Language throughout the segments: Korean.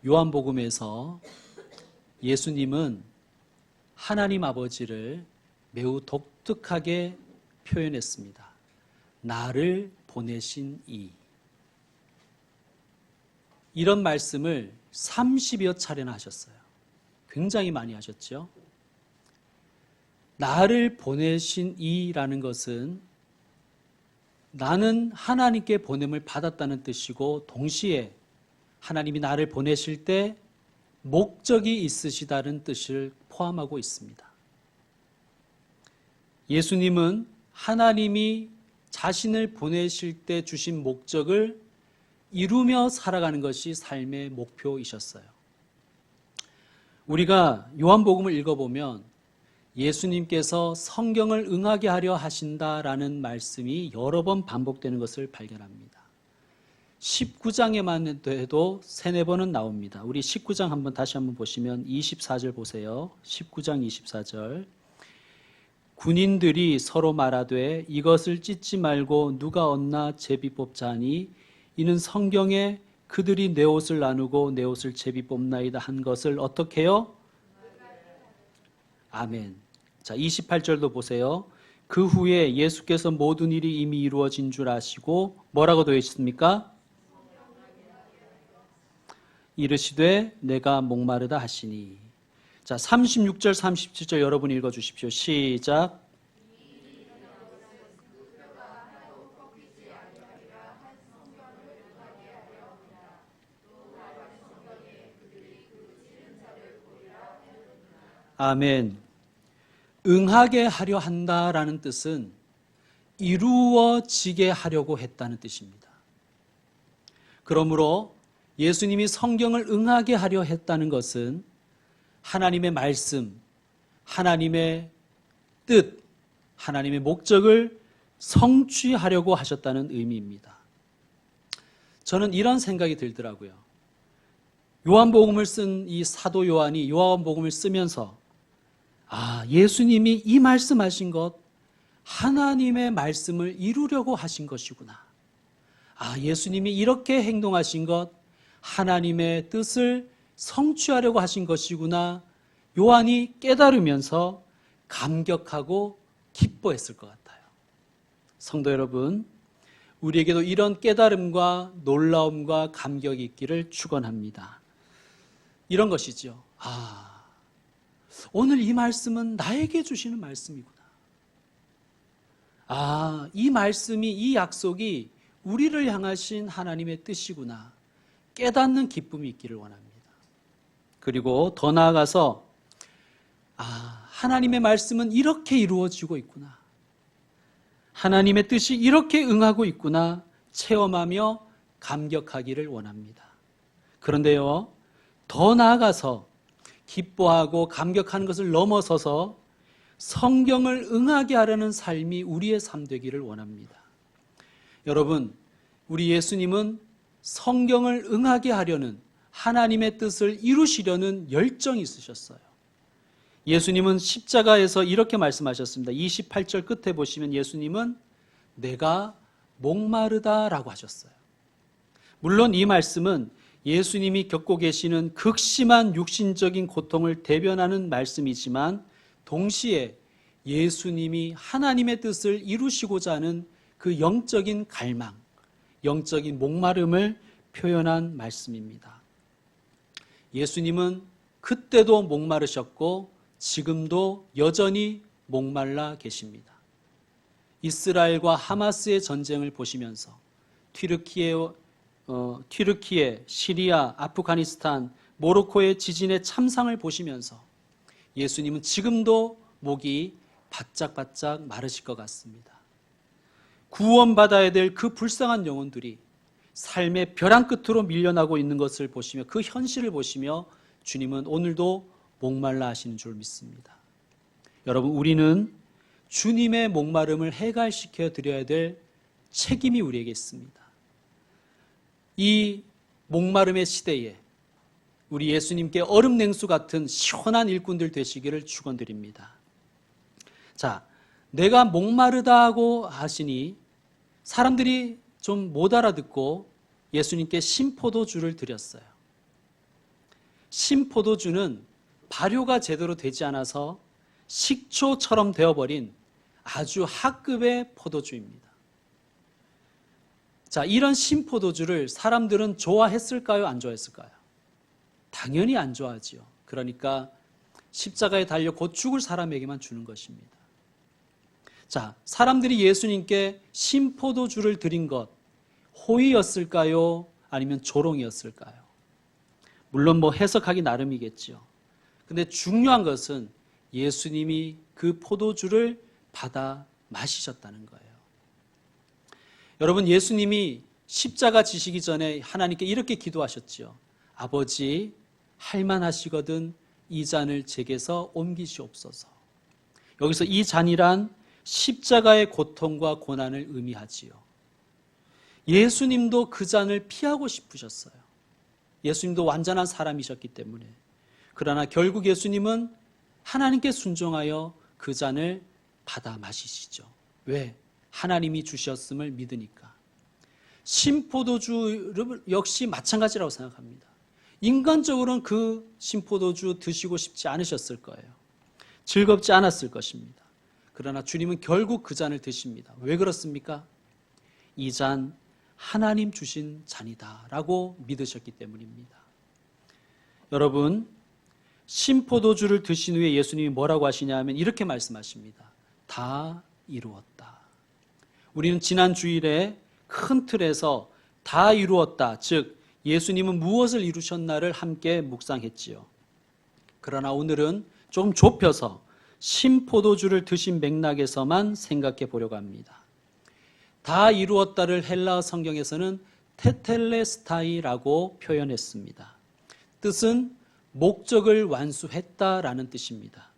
요한복음에서 예수님은 하나님 아버지를 매우 독특하게 표현했습니다. 나를 보내신 이. 이런 말씀을 30여 차례나 하셨어요. 굉장히 많이 하셨죠. 나를 보내신 이라는 것은 나는 하나님께 보냄을 받았다는 뜻이고, 동시에 하나님이 나를 보내실 때 목적이 있으시다는 뜻을 포함하고 있습니다. 예수님은 하나님이 자신을 보내실 때 주신 목적을 이루며 살아가는 것이 삶의 목표이셨어요. 우리가 요한복음을 읽어보면 예수님께서 성경을 응하게 하려 하신다라는 말씀이 여러 번 반복되는 것을 발견합니다. 19장에만 해도 3-4번은 나옵니다. 우리 19장 다시 한번 보시면 24절 보세요. 19장 24절. 군인들이 서로 말하되 이것을 찢지 말고 누가 얻나 제비 뽑자니 이는 성경에 그들이 내 옷을 나누고 내 옷을 제비 뽑나이다 한 것을 어떻게 해요? 아멘. 자, 28절도 보세요. 그 후에 예수께서 모든 일이 이미 이루어진 줄 아시고 뭐라고 되어 있습니까? 이르시되 내가 목마르다 하시니. 자, 36절 37절 여러분 읽어주십시오. 시작. 아멘. 응하게 하려 한다라는 뜻은 이루어지게 하려고 했다는 뜻입니다. 그러므로 예수님이 성경을 응하게 하려 했다는 것은 하나님의 말씀, 하나님의 뜻, 하나님의 목적을 성취하려고 하셨다는 의미입니다. 저는 이런 생각이 들더라고요. 요한복음을 쓴 이 사도 요한이 요한복음을 쓰면서 예수님이 이 말씀하신 것 하나님의 말씀을 이루려고 하신 것이구나. 예수님이 이렇게 행동하신 것 하나님의 뜻을 성취하려고 하신 것이구나. 요한이 깨달으면서 감격하고 기뻐했을 것 같아요. 성도 여러분, 우리에게도 이런 깨달음과 놀라움과 감격이 있기를 축원합니다. 이런 것이죠. 오늘 이 말씀은 나에게 주시는 말씀이구나. 이 말씀이, 이 약속이 우리를 향하신 하나님의 뜻이구나. 깨닫는 기쁨이 있기를 원합니다. 그리고 더 나아가서 하나님의 말씀은 이렇게 이루어지고 있구나. 하나님의 뜻이 이렇게 응하고 있구나. 체험하며 감격하기를 원합니다. 그런데요, 더 나아가서 기뻐하고 감격하는 것을 넘어서서 성경을 응하게 하려는 삶이 우리의 삶 되기를 원합니다. 여러분, 우리 예수님은 성경을 응하게 하려는 하나님의 뜻을 이루시려는 열정이 있으셨어요. 예수님은 십자가에서 이렇게 말씀하셨습니다. 28절 끝에 보시면 예수님은 내가 목마르다라고 하셨어요. 물론 이 말씀은 예수님이 겪고 계시는 극심한 육신적인 고통을 대변하는 말씀이지만 동시에 예수님이 하나님의 뜻을 이루시고자 하는 그 영적인 갈망, 영적인 목마름을 표현한 말씀입니다. 예수님은 그때도 목마르셨고 지금도 여전히 목말라 계십니다. 이스라엘과 하마스의 전쟁을 보시면서 튀르키예, 시리아, 아프가니스탄, 모로코의 지진의 참상을 보시면서 예수님은 지금도 목이 바짝바짝 마르실 것 같습니다. 구원받아야 될 그 불쌍한 영혼들이 삶의 벼랑 끝으로 밀려나고 있는 것을 보시며 그 현실을 보시며 주님은 오늘도 목말라 하시는 줄 믿습니다. 여러분, 우리는 주님의 목마름을 해갈시켜 드려야 될 책임이 우리에게 있습니다. 이 목마름의 시대에 우리 예수님께 얼음 냉수 같은 시원한 일꾼들 되시기를 축원드립니다. 자, 내가 목마르다고 하시니 사람들이 좀 못 알아듣고 예수님께 심포도주를 드렸어요. 신포도주는 발효가 제대로 되지 않아서 식초처럼 되어버린 아주 하급의 포도주입니다. 자, 이런 신포도주를 사람들은 좋아했을까요? 안 좋아했을까요? 당연히 안 좋아하지요. 그러니까 십자가에 달려 곧 죽을 사람에게만 주는 것입니다. 자, 사람들이 예수님께 신포도주를 드린 것, 호의였을까요? 아니면 조롱이었을까요? 물론 해석하기 나름이겠죠. 근데 중요한 것은 예수님이 그 포도주를 받아 마시셨다는 거예요. 여러분, 예수님이 십자가 지시기 전에 하나님께 이렇게 기도하셨죠. 아버지, 할만하시거든 이 잔을 제게서 옮기시옵소서. 여기서 이 잔이란 십자가의 고통과 고난을 의미하지요. 예수님도 그 잔을 피하고 싶으셨어요. 예수님도 완전한 사람이셨기 때문에. 그러나 결국 예수님은 하나님께 순종하여 그 잔을 받아 마시시죠. 왜? 하나님이 주셨음을 믿으니까. 신포도주 역시 마찬가지라고 생각합니다. 인간적으로는 그 신포도주 드시고 싶지 않으셨을 거예요. 즐겁지 않았을 것입니다. 그러나 주님은 결국 그 잔을 드십니다. 왜 그렇습니까? 이 잔 하나님 주신 잔이다 라고 믿으셨기 때문입니다. 여러분, 신포도주를 드신 후에 예수님이 뭐라고 하시냐 하면 이렇게 말씀하십니다. 다 이루었다. 우리는 지난 주일에 큰 틀에서 다 이루었다, 즉 예수님은 무엇을 이루셨나를 함께 묵상했지요. 그러나 오늘은 좀 좁혀서 신포도주를 드신 맥락에서만 생각해 보려고 합니다. 다 이루었다를 헬라어 성경에서는 테텔레스타이라고 표현했습니다. 뜻은 목적을 완수했다라는 뜻입니다.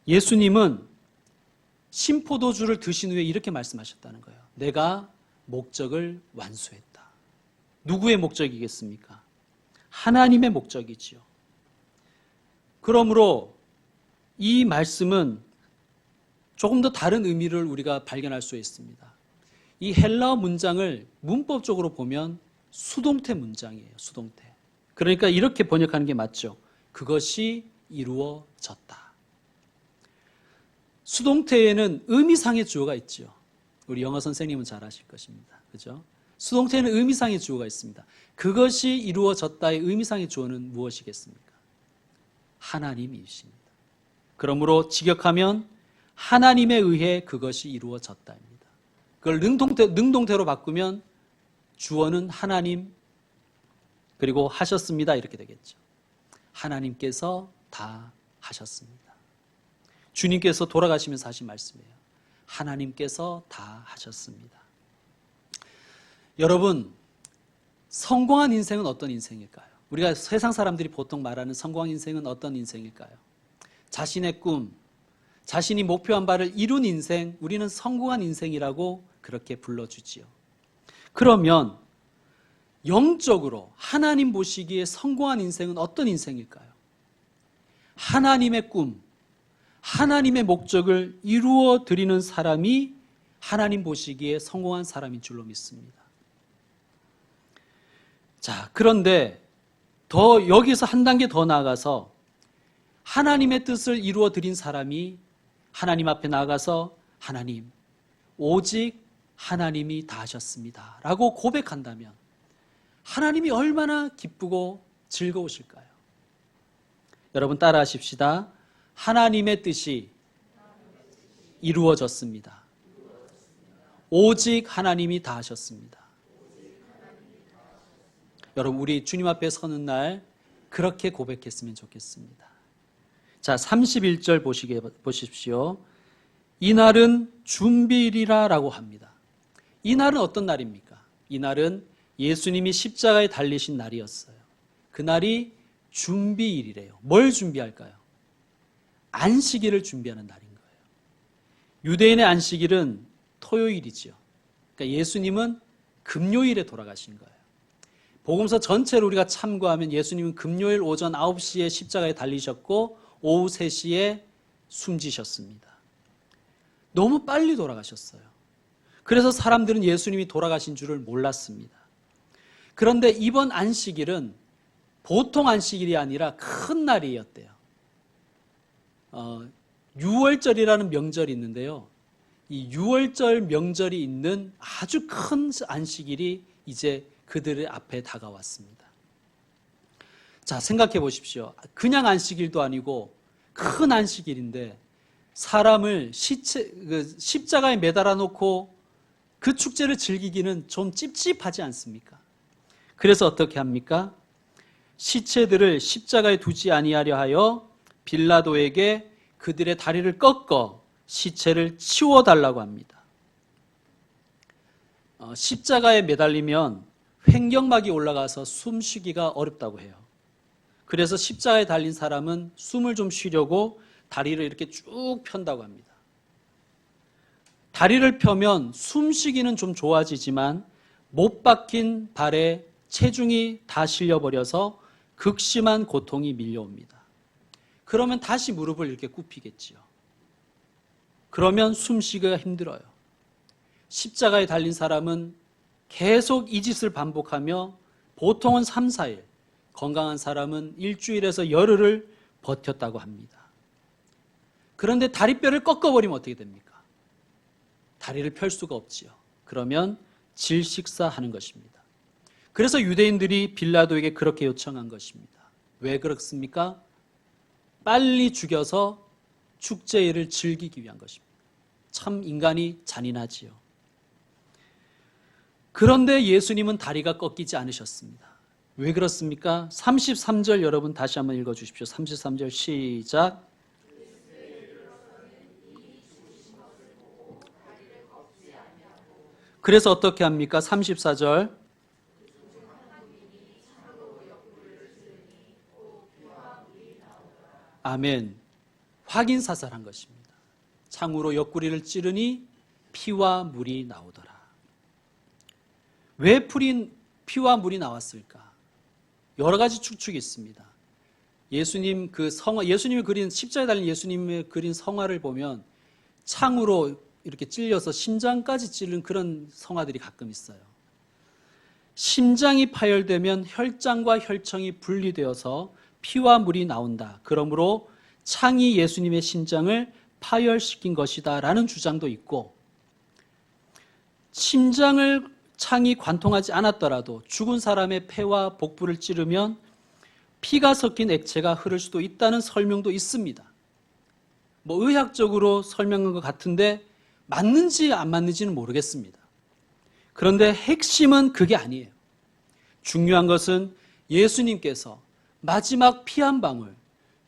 예수님은 신포도주를 드신 후에 이렇게 말씀하셨다는 거예요. 내가 목적을 완수했다. 누구의 목적이겠습니까? 하나님의 목적이지요. 그러므로 이 말씀은 조금 더 다른 의미를 우리가 발견할 수 있습니다. 이 헬라어 문장을 문법적으로 보면 수동태 문장이에요. 수동태. 그러니까 이렇게 번역하는 게 맞죠. 그것이 이루어졌다. 수동태에는 의미상의 주어가 있죠. 우리 영어 선생님은 잘 아실 것입니다. 그죠? 수동태에는 의미상의 주어가 있습니다. 그것이 이루어졌다의 의미상의 주어는 무엇이겠습니까? 하나님이십니다. 그러므로 직역하면 하나님에 의해 그것이 이루어졌다입니다. 그걸 능동태로 바꾸면 주어는 하나님 그리고 하셨습니다 이렇게 되겠죠. 하나님께서 다 하셨습니다. 주님께서 돌아가시면서 하신 말씀이에요. 하나님께서 다 하셨습니다. 여러분, 성공한 인생은 어떤 인생일까요? 우리가 세상 사람들이 보통 말하는 성공한 인생은 어떤 인생일까요? 자신의 꿈, 자신이 목표한 바를 이룬 인생, 우리는 성공한 인생이라고 그렇게 불러주지요. 그러면 영적으로 하나님 보시기에 성공한 인생은 어떤 인생일까요? 하나님의 꿈, 하나님의 목적을 이루어 드리는 사람이 하나님 보시기에 성공한 사람인 줄로 믿습니다. 자, 그런데 더 여기서 한 단계 더 나아가서 하나님의 뜻을 이루어 드린 사람이 하나님 앞에 나가서 하나님, 오직 하나님이 다 하셨습니다 라고 고백한다면 하나님이 얼마나 기쁘고 즐거우실까요? 여러분 따라 하십시다. 하나님의 뜻이 이루어졌습니다. 오직 하나님이 다 하셨습니다. 여러분, 우리 주님 앞에 서는 날 그렇게 고백했으면 좋겠습니다. 자, 31절 보십시오. 이날은 준비일이라 라고 합니다. 이날은 어떤 날입니까? 이날은 예수님이 십자가에 달리신 날이었어요. 그날이 준비일이래요. 뭘 준비할까요? 안식일을 준비하는 날인 거예요. 유대인의 안식일은 토요일이지요. 그러니까 예수님은 금요일에 돌아가신 거예요. 복음서 전체를 우리가 참고하면 예수님은 금요일 오전 9시에 십자가에 달리셨고 오후 3시에 숨지셨습니다. 너무 빨리 돌아가셨어요. 그래서 사람들은 예수님이 돌아가신 줄을 몰랐습니다. 그런데 이번 안식일은 보통 안식일이 아니라 큰 날이었대요. 6월절이라는 명절이 있는데요. 이 6월절 명절이 있는 아주 큰 안식일이 이제 그들의 앞에 다가왔습니다. 자, 생각해 보십시오. 그냥 안식일도 아니고 큰 안식일인데 사람을 십자가에 매달아 놓고 그 축제를 즐기기는 좀 찝찝하지 않습니까? 그래서 어떻게 합니까? 시체들을 십자가에 두지 아니하려 하여 빌라도에게 그들의 다리를 꺾어 시체를 치워달라고 합니다. 십자가에 매달리면 횡격막이 올라가서 숨쉬기가 어렵다고 해요. 그래서 십자가에 달린 사람은 숨을 좀 쉬려고 다리를 이렇게 쭉 편다고 합니다. 다리를 펴면 숨쉬기는 좀 좋아지지만 못 박힌 발에 체중이 다 실려버려서 극심한 고통이 밀려옵니다. 그러면 다시 무릎을 이렇게 굽히겠지요. 그러면 숨쉬기가 힘들어요. 십자가에 달린 사람은 계속 이 짓을 반복하며 보통은 3, 4일, 건강한 사람은 일주일에서 열흘을 버텼다고 합니다. 그런데 다리뼈를 꺾어버리면 어떻게 됩니까? 다리를 펼 수가 없지요. 그러면 질식사하는 것입니다. 그래서 유대인들이 빌라도에게 그렇게 요청한 것입니다. 왜 그렇습니까? 빨리 죽여서 축제일을 즐기기 위한 것입니다. 참 인간이 잔인하지요. 그런데 예수님은 다리가 꺾이지 않으셨습니다. 왜 그렇습니까? 33절 여러분 다시 한번 읽어주십시오. 33절 시작. 그래서 어떻게 합니까? 34절. 아멘. 확인사살한 것입니다. 창으로 옆구리를 찌르니 피와 물이 나오더라. 왜 피와 물이 나왔을까? 여러 가지 추측이 있습니다. 예수님이 그린 십자가에 달린 예수님의 그린 성화를 보면 창으로 이렇게 찔려서 심장까지 찌른 그런 성화들이 가끔 있어요. 심장이 파열되면 혈장과 혈청이 분리되어서 피와 물이 나온다. 그러므로 창이 예수님의 심장을 파열시킨 것이다 라는 주장도 있고, 심장을 창이 관통하지 않았더라도 죽은 사람의 폐와 복부를 찌르면 피가 섞인 액체가 흐를 수도 있다는 설명도 있습니다. 의학적으로 설명한 것 같은데 맞는지 안 맞는지는 모르겠습니다. 그런데 핵심은 그게 아니에요. 중요한 것은 예수님께서 마지막 피 한 방울,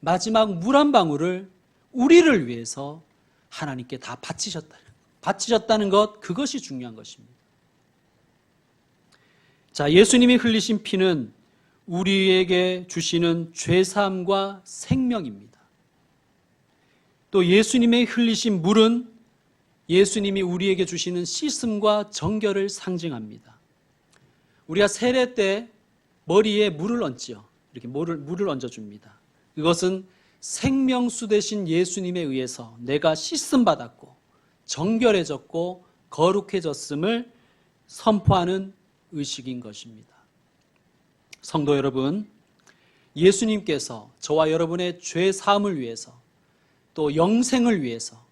마지막 물 한 방울을 우리를 위해서 하나님께 다 바치셨다는 것, 그것이 중요한 것입니다. 자, 예수님이 흘리신 피는 우리에게 주시는 죄사함과 생명입니다. 또 예수님의 흘리신 물은 예수님이 우리에게 주시는 씻음과 정결을 상징합니다. 우리가 세례 때 머리에 물을 얹지요. 이렇게 물을 얹어줍니다. 이것은 생명수 되신 예수님에 의해서 내가 씻음 받았고 정결해졌고 거룩해졌음을 선포하는 의식인 것입니다. 성도 여러분, 예수님께서 저와 여러분의 죄 사함을 위해서 또 영생을 위해서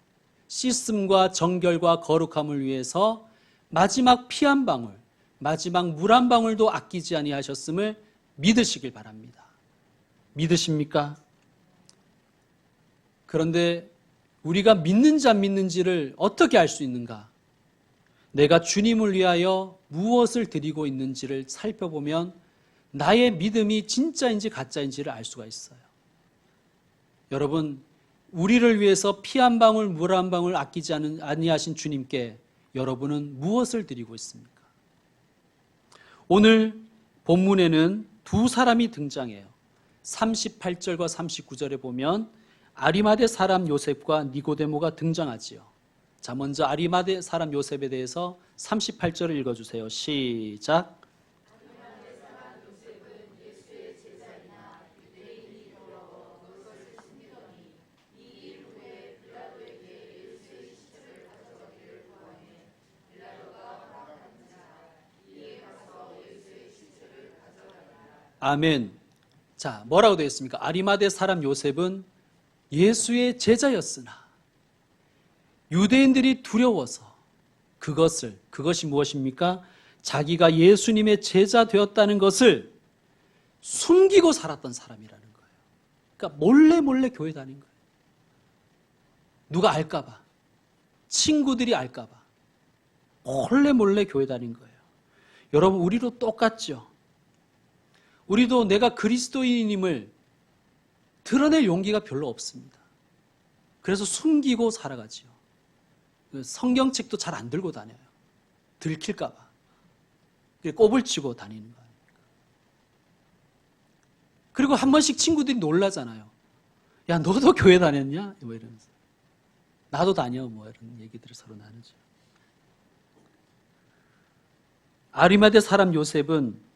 씻음과 정결과 거룩함을 위해서 마지막 피 한 방울, 마지막 물 한 방울도 아끼지 아니하셨음을 믿으시길 바랍니다. 믿으십니까? 그런데 우리가 믿는지 안 믿는지를 어떻게 알 수 있는가? 내가 주님을 위하여 무엇을 드리고 있는지를 살펴보면 나의 믿음이 진짜인지 가짜인지를 알 수가 있어요. 여러분, 우리를 위해서 피 한 방울, 물 한 방울 아끼지 아니하신 주님께 여러분은 무엇을 드리고 있습니까? 오늘 본문에는 두 사람이 등장해요. 38절과 39절에 보면 아리마대 사람 요셉과 니고데모가 등장하지요. 자, 먼저 아리마대 사람 요셉에 대해서 38절을 읽어주세요. 시작. 아멘. 자, 뭐라고 되어 있습니까? 아리마대 사람 요셉은 예수의 제자였으나 유대인들이 두려워서 그것이 무엇입니까? 자기가 예수님의 제자 되었다는 것을 숨기고 살았던 사람이라는 거예요. 그러니까 몰래 교회 다닌 거예요. 누가 알까봐, 친구들이 알까봐 몰래 교회 다닌 거예요. 여러분, 우리도 똑같죠. 우리도 내가 그리스도인임을 드러낼 용기가 별로 없습니다. 그래서 숨기고 살아가지요. 성경책도 잘 안 들고 다녀요. 들킬까봐. 꼽을 치고 다니는 거 아닙니까? 그리고 한 번씩 친구들이 놀라잖아요. 야, 너도 교회 다녔냐? 뭐 이러면서. 나도 다녀. 뭐 이런 얘기들을 서로 나누죠. 아리마대 사람 요셉은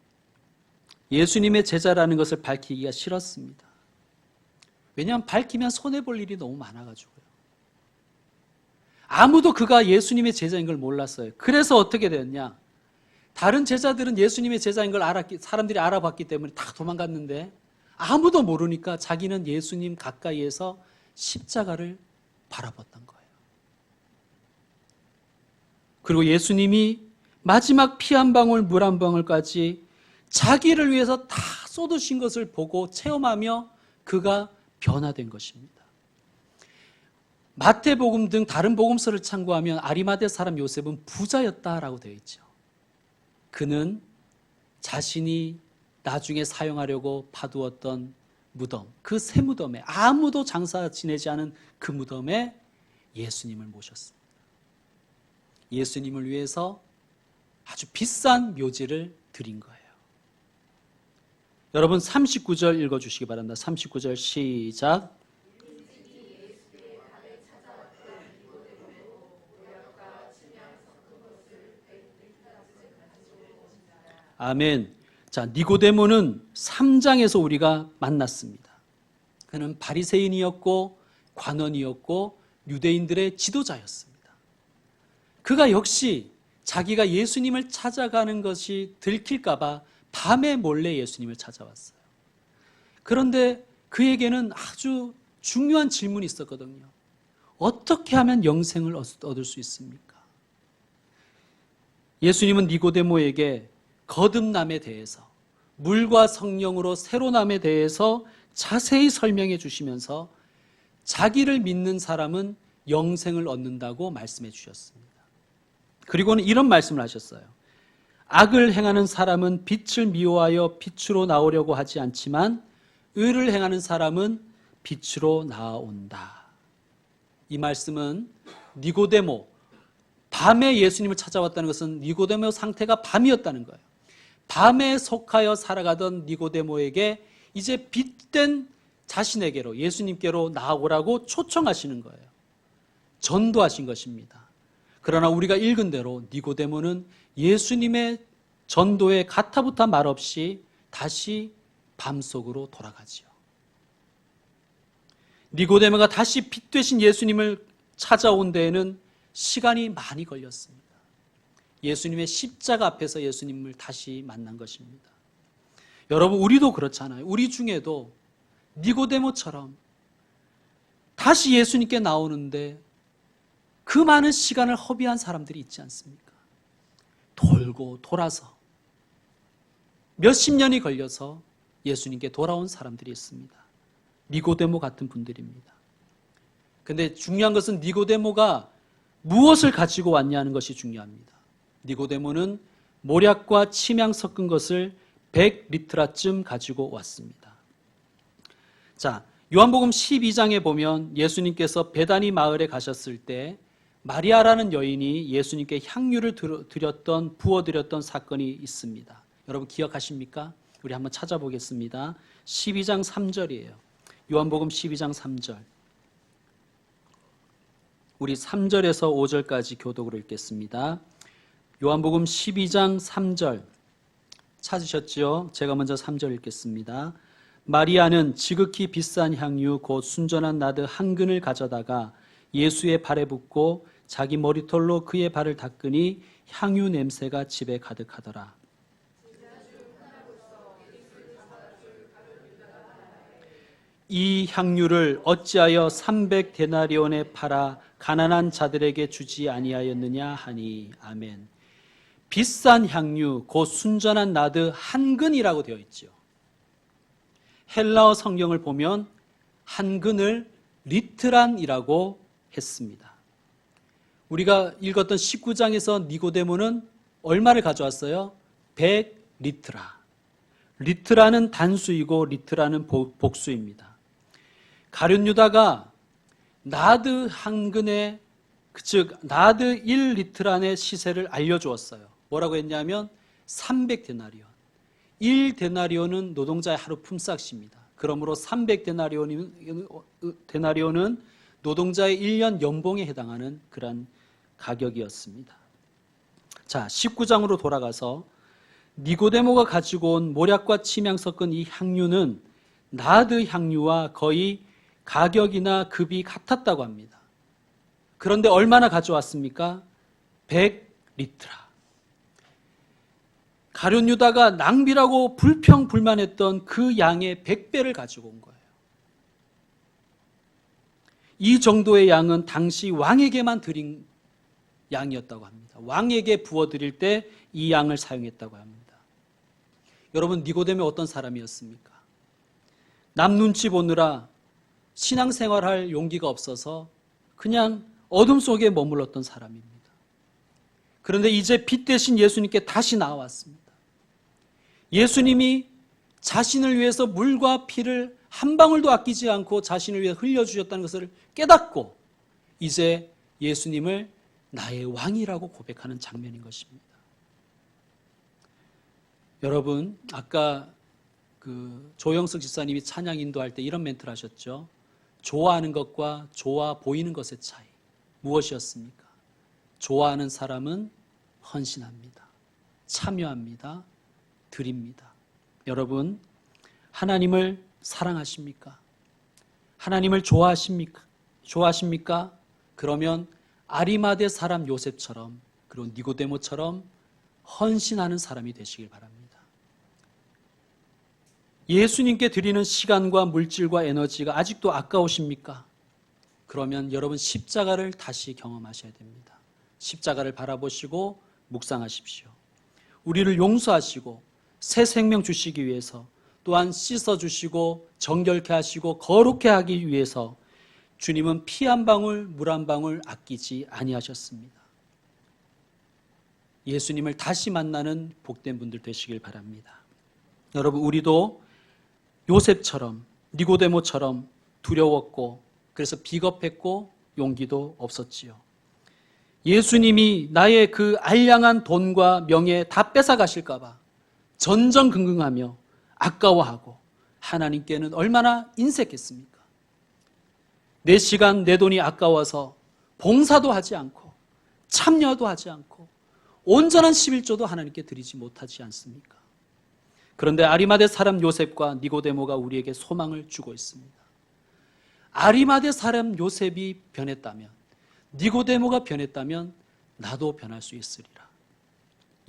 예수님의 제자라는 것을 밝히기가 싫었습니다. 왜냐하면 밝히면 손해볼 일이 너무 많아가지고요. 아무도 그가 예수님의 제자인 걸 몰랐어요. 그래서 어떻게 되었냐? 다른 제자들은 예수님의 제자인 걸 사람들이 알아봤기 때문에 다 도망갔는데 아무도 모르니까 자기는 예수님 가까이에서 십자가를 바라봤던 거예요. 그리고 예수님이 마지막 피 한 방울, 물 한 방울까지 자기를 위해서 다 쏟으신 것을 보고 체험하며 그가 변화된 것입니다. 마태복음 등 다른 복음서를 참고하면 아리마대 사람 요셉은 부자였다라고 되어 있죠. 그는 자신이 나중에 사용하려고 파두었던 무덤, 그 새 무덤에, 아무도 장사 지내지 않은 그 무덤에 예수님을 모셨습니다. 예수님을 위해서 아주 비싼 묘지를 드린 거예요. 여러분 39절 읽어주시기 바랍니다. 39절 시작. 아멘. 자, 니고데모는 3장에서 우리가 만났습니다. 그는 바리새인이었고 관원이었고 유대인들의 지도자였습니다. 그가 역시 자기가 예수님을 찾아가는 것이 들킬까 봐 밤에 몰래 예수님을 찾아왔어요. 그런데 그에게는 아주 중요한 질문이 있었거든요. 어떻게 하면 영생을 얻을 수 있습니까? 예수님은 니고데모에게 거듭남에 대해서, 물과 성령으로 새로남에 대해서 자세히 설명해 주시면서 자기를 믿는 사람은 영생을 얻는다고 말씀해 주셨습니다. 그리고는 이런 말씀을 하셨어요. 악을 행하는 사람은 빛을 미워하여 빛으로 나오려고 하지 않지만 의를 행하는 사람은 빛으로 나아온다. 이 말씀은 니고데모, 밤에 예수님을 찾아왔다는 것은 니고데모 상태가 밤이었다는 거예요. 밤에 속하여 살아가던 니고데모에게 이제 빛된 자신에게로, 예수님께로 나아오라고 초청하시는 거예요. 전도하신 것입니다. 그러나 우리가 읽은 대로 니고데모는 예수님의 전도에 가타부타 말없이 다시 밤속으로 돌아가지요. 니고데모가 다시 빛 되신 예수님을 찾아온 데에는 시간이 많이 걸렸습니다. 예수님의 십자가 앞에서 예수님을 다시 만난 것입니다. 여러분, 우리도 그렇잖아요. 우리 중에도 니고데모처럼 다시 예수님께 나오는데 그 많은 시간을 허비한 사람들이 있지 않습니까? 돌고 돌아서 몇십 년이 걸려서 예수님께 돌아온 사람들이 있습니다. 니고데모 같은 분들입니다. 근데 중요한 것은 니고데모가 무엇을 가지고 왔냐는 것이 중요합니다. 니고데모는 모략과 침향 섞은 것을 100리트라쯤 가지고 왔습니다. 자, 요한복음 12장에 보면 예수님께서 베다니 마을에 가셨을 때 마리아라는 여인이 예수님께 향유를 부어드렸던 사건이 있습니다. 여러분 기억하십니까? 우리 한번 찾아보겠습니다. 12장 3절이에요. 요한복음 12장 3절. 우리 3절에서 5절까지 교독으로 읽겠습니다. 요한복음 12장 3절 찾으셨죠? 제가 먼저 3절 읽겠습니다. 마리아는 지극히 비싼 향유 곧 순전한 나드 한 근을 가져다가 예수의 발에 붓고 자기 머리털로 그의 발을 닦으니 향유 냄새가 집에 가득하더라. 이 향유를 어찌하여 300데나리온에 팔아 가난한 자들에게 주지 아니하였느냐 하니. 아멘. 비싼 향유, 곧 순전한 나드 한 근이라고 되어 있죠. 헬라어 성경을 보면 한 근을 리트란이라고 했습니다. 우리가 읽었던 19장에서 니고데모는 얼마를 가져왔어요? 100리트라. 리트라는 단수이고 리트라는 복수입니다. 가룟 유다가 나드 한 근의, 즉 나드 1리트란의 시세를 알려주었어요. 뭐라고 했냐면 300데나리온. 1데나리온은 노동자의 하루 품삯입니다. 그러므로 300데나리온은 노동자의 1년 연봉에 해당하는 그런 가격이었습니다. 자, 19장으로 돌아가서 니고데모가 가지고 온 모략과 침향 섞은 이 향유는 나드 향유와 거의 가격이나 급이 같았다고 합니다. 그런데 얼마나 가져왔습니까? 100리트라. 가룟 유다가 낭비라고 불평불만했던 그 양의 100배를 가지고 온 거예요. 이 정도의 양은 당시 왕에게만 드린 양이었다고 합니다. 왕에게 부어드릴 때 이 양을 사용했다고 합니다. 여러분, 니고데모 어떤 사람이었습니까? 남 눈치 보느라 신앙생활할 용기가 없어서 그냥 어둠 속에 머물렀던 사람입니다. 그런데 이제 빛 대신 예수님께 다시 나왔습니다. 예수님이 자신을 위해서 물과 피를 한 방울도 아끼지 않고 자신을 위해 흘려주셨다는 것을 깨닫고 이제 예수님을 나의 왕이라고 고백하는 장면인 것입니다. 여러분, 아까 조영석 집사님이 찬양 인도할 때 이런 멘트를 하셨죠. 좋아하는 것과 좋아 보이는 것의 차이. 무엇이었습니까? 좋아하는 사람은 헌신합니다. 참여합니다. 드립니다. 여러분, 하나님을 사랑하십니까? 하나님을 좋아하십니까? 그러면 아리마대 사람 요셉처럼, 그리고 니고데모처럼 헌신하는 사람이 되시길 바랍니다. 예수님께 드리는 시간과 물질과 에너지가 아직도 아까우십니까? 그러면 여러분 십자가를 다시 경험하셔야 됩니다. 십자가를 바라보시고 묵상하십시오. 우리를 용서하시고 새 생명 주시기 위해서, 또한 씻어주시고 정결케 하시고 거룩케 하기 위해서 주님은 피 한 방울 물 한 방울 아끼지 아니하셨습니다. 예수님을 다시 만나는 복된 분들 되시길 바랍니다. 여러분, 우리도 요셉처럼 니고데모처럼 두려웠고 그래서 비겁했고 용기도 없었지요. 예수님이 나의 그 알량한 돈과 명예 다 뺏어가실까 봐 전전긍긍하며 아까워하고 하나님께는 얼마나 인색했습니까? 내 시간, 내 돈이 아까워서 봉사도 하지 않고 참여도 하지 않고 온전한 11조도 하나님께 드리지 못하지 않습니까? 그런데 아리마대 사람 요셉과 니고데모가 우리에게 소망을 주고 있습니다. 아리마대 사람 요셉이 변했다면, 니고데모가 변했다면 나도 변할 수 있으리라.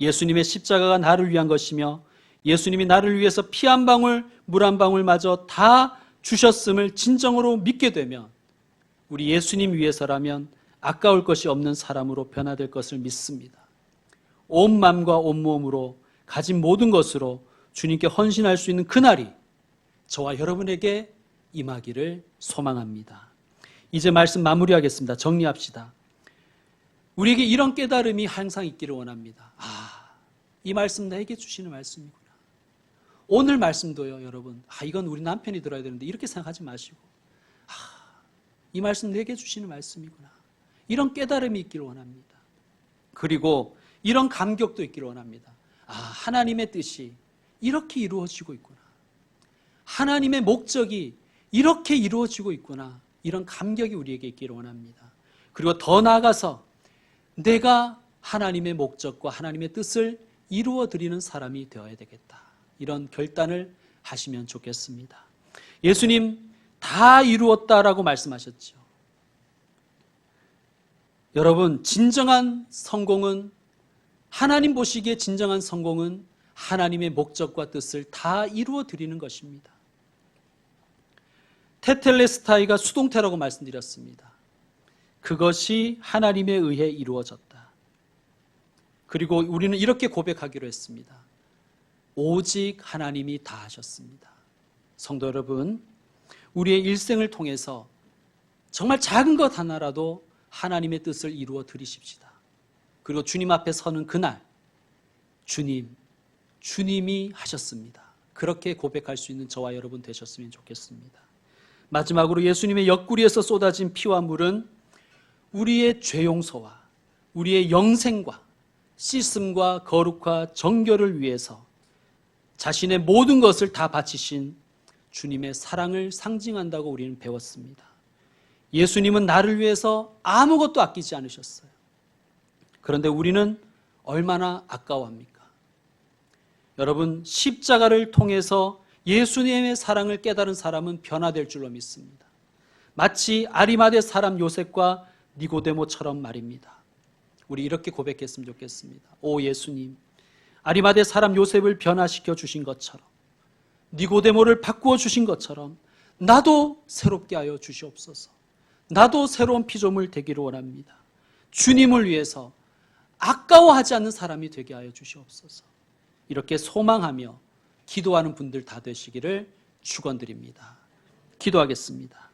예수님의 십자가가 나를 위한 것이며 예수님이 나를 위해서 피 한 방울, 물 한 방울마저 다 주셨음을 진정으로 믿게 되면 우리 예수님 위해서라면 아까울 것이 없는 사람으로 변화될 것을 믿습니다. 온 마음과 온 몸으로 가진 모든 것으로 주님께 헌신할 수 있는 그날이 저와 여러분에게 임하기를 소망합니다. 이제 말씀 마무리하겠습니다. 정리합시다. 우리에게 이런 깨달음이 항상 있기를 원합니다. 이 말씀 나에게 주시는 말씀이구나. 오늘 말씀도요, 여러분. 이건 우리 남편이 들어야 되는데 이렇게 생각하지 마시고, 이 말씀 내게 주시는 말씀이구나. 이런 깨달음이 있기를 원합니다. 그리고 이런 감격도 있기를 원합니다. 하나님의 뜻이 이렇게 이루어지고 있구나. 하나님의 목적이 이렇게 이루어지고 있구나. 이런 감격이 우리에게 있기를 원합니다. 그리고 더 나아가서 내가 하나님의 목적과 하나님의 뜻을 이루어 드리는 사람이 되어야 되겠다. 이런 결단을 하시면 좋겠습니다. 예수님 다 이루었다라고 말씀하셨죠. 여러분, 진정한 성공은, 하나님 보시기에 진정한 성공은 하나님의 목적과 뜻을 다 이루어 드리는 것입니다. 테텔레스타이가 수동태라고 말씀드렸습니다. 그것이 하나님에 의해 이루어졌다. 그리고 우리는 이렇게 고백하기로 했습니다. 오직 하나님이 다 하셨습니다. 성도 여러분, 우리의 일생을 통해서 정말 작은 것 하나라도 하나님의 뜻을 이루어 드리십시다. 그리고 주님 앞에 서는 그날 주님이 하셨습니다. 그렇게 고백할 수 있는 저와 여러분 되셨으면 좋겠습니다. 마지막으로 예수님의 옆구리에서 쏟아진 피와 물은 우리의 죄 용서와 우리의 영생과 씻음과 거룩과 정결을 위해서 자신의 모든 것을 다 바치신 주님의 사랑을 상징한다고 우리는 배웠습니다. 예수님은 나를 위해서 아무것도 아끼지 않으셨어요. 그런데 우리는 얼마나 아까워합니까? 여러분, 십자가를 통해서 예수님의 사랑을 깨달은 사람은 변화될 줄로 믿습니다. 마치 아리마대 사람 요셉과 니고데모처럼 말입니다. 우리 이렇게 고백했으면 좋겠습니다. 오 예수님, 아리마대 사람 요셉을 변화시켜 주신 것처럼, 니고데모를 바꾸어 주신 것처럼 나도 새롭게 하여 주시옵소서. 나도 새로운 피조물 되기를 원합니다. 주님을 위해서 아까워하지 않는 사람이 되게 하여 주시옵소서. 이렇게 소망하며 기도하는 분들 다 되시기를 축원드립니다. 기도하겠습니다.